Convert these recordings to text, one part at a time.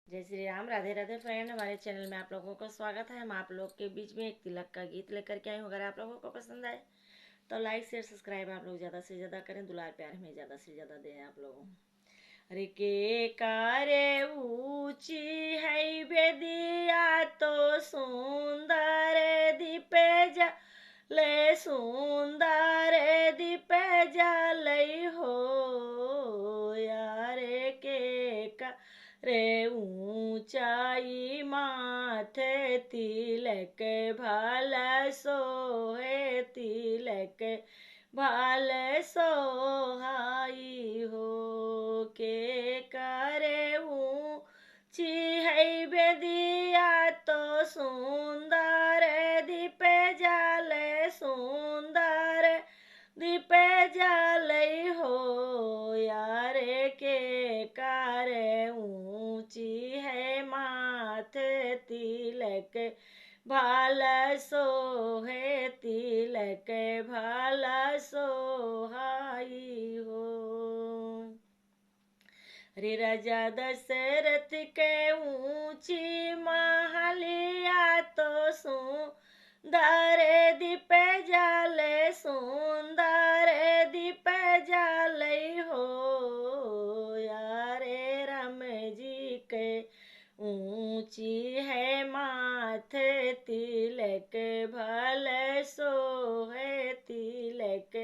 जय श्री राम। राधे राधे फ्रेंड, हमारे चैनल में आप लोगों का स्वागत है। हम आप लोग के बीच में एक तिलक का गीत लेकर के आए हूँ। अगर आप लोगों को पसंद आए तो लाइक शेयर सब्सक्राइब आप लोग ज़्यादा से ज़्यादा करें। दुलार प्यार हमें ज़्यादा से ज़्यादा दें आप लोगों। अरे के कारे ऊंची है बेदिया तो सुंदर दीपे जले, सुंदर दीपे जले हो यार के का रे ऊंचाई माथे तिलक भाल सोहे, तिलक भाल सोहाई हो के करे ऊंची है बेदिया तो सुंदर दीपे जाले, सुंदर दीपे जाले हो यार के कारे ऊंची है माथे तिलक भाल सोहे, तिलक भाल सोहाई हो। रे राजा दशरथ के ऊंची महलिया तो सुंदर दीप जाले, सुंदर दीप जाले हो यारे राम जी के ऊंची है माथे तिलक भाल सोहे, तिलक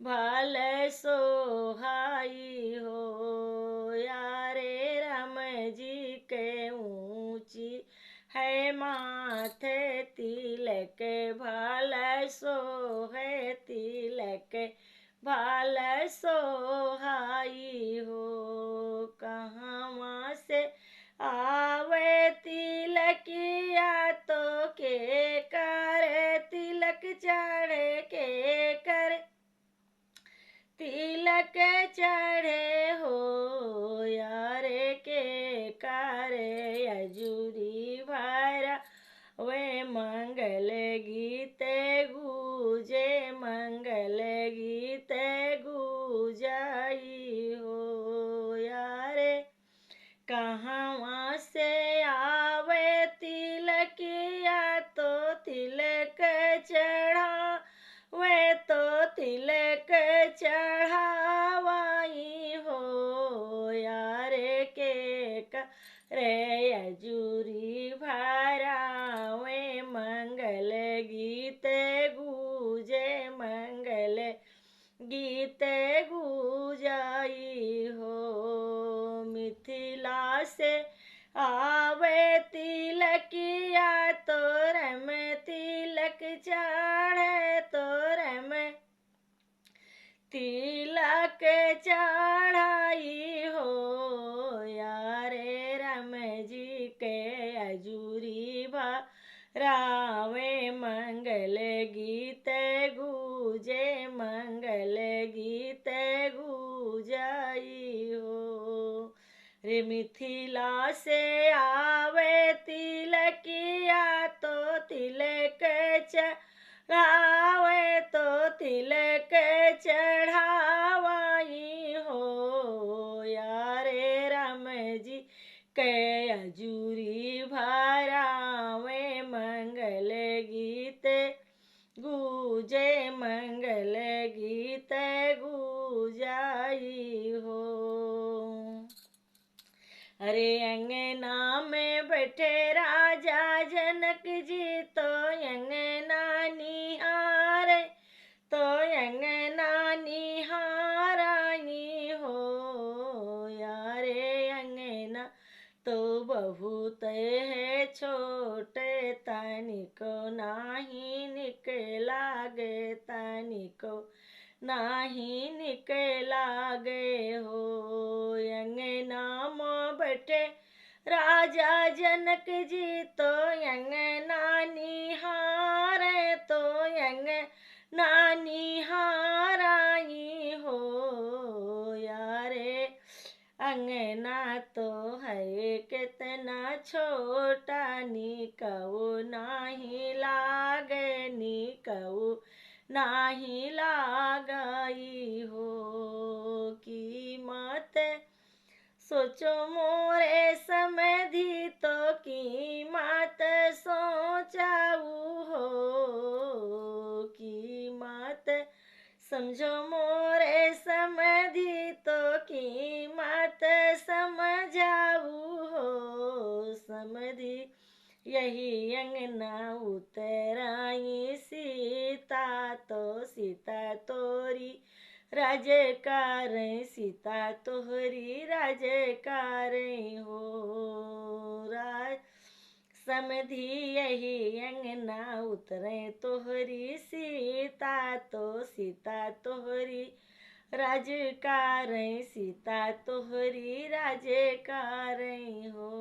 भाल सोहाई हो यारे राम जी के ऊंची है माथे तिलक भाल सोहे, तिलक भाल सोहाई हो। कहाँ से आवे तिलकिया तो के कर तिलक चढ़े, के कर तिलक चढ़े हो यारे के कारे अजूरी भरा वे मंगल गीत गूजे, मंगल गीत गूजाई हो यारे। कहाँ से आवे तिलकिया तो तिलक चढ़ा वे, तो तिलक चढ़ावाई हो यारे के रे अजूरी भरा वे मंगल गीत गूजे, मंगल गीत गूजाई हो। मिथिला से आवे तिलकिया तो रम तिलक चढ़े, तो रम तिलक चढ़ाई हो यारे राम जी के अजूरी रावे मंगल गीत गूजे, मंगल गीत गूजाई हो। रे मिथिला से आवे तिलकिया तो तिलक चढ़ावे, तो तिलक चढ़ावाई हो यारे राम जी के अजूरी भरावे मंगल गीत गूजे, मंगल गीत गूजाई हो। अरे अंगना में बैठे राजा जनक जी तो अंगना निहारे, तो अंगना निहारानी हो यारे अंगना तो बहुत है छोटे, तनिको नाही निकलागे, तनिको नाही निकलागे हो। अंगना में बैठे राजा जनक जी तो अंगना निहारे, तो अंगना निहाराई हो यारे। अंगना तो है कितना छोटा, निकऊ नाही लागे, निकऊ नाही लागई हो की मत सोचो मोरे समय समझो मोरे समधि तो कीमत समझाऊ हो। समधि यही अंगना उतराई सीता तो सीता तोरी राजकार सीता तोहरी राजकार हो। राज समधि यही अंगना उतरे तोहरी सीता तो सीता तोहरी राजकार सीता तोहरी राजकार हो।